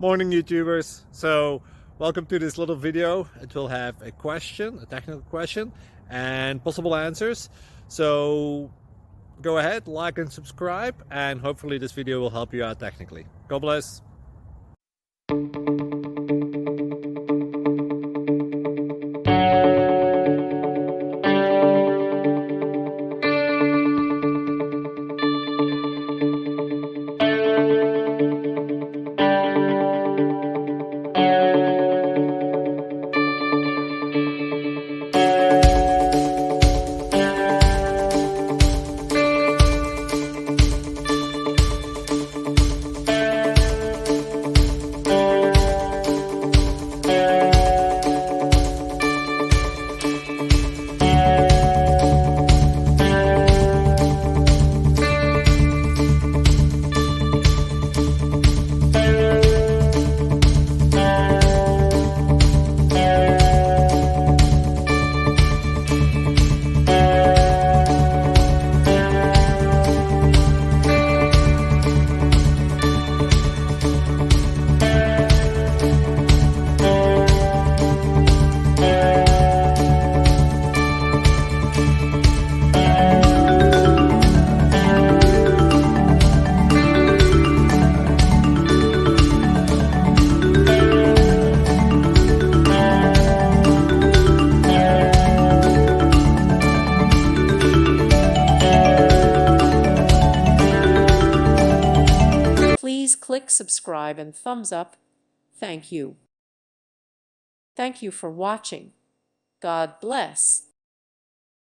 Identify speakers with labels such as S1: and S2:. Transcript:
S1: Morning YouTubers. So welcome to this little video. It will have a question, a technical question, and possible answers. So go ahead, like and subscribe, and hopefully this video will help you out technically. God bless.
S2: Please click subscribe and thumbs up. Thank you. Thank you for watching. God bless.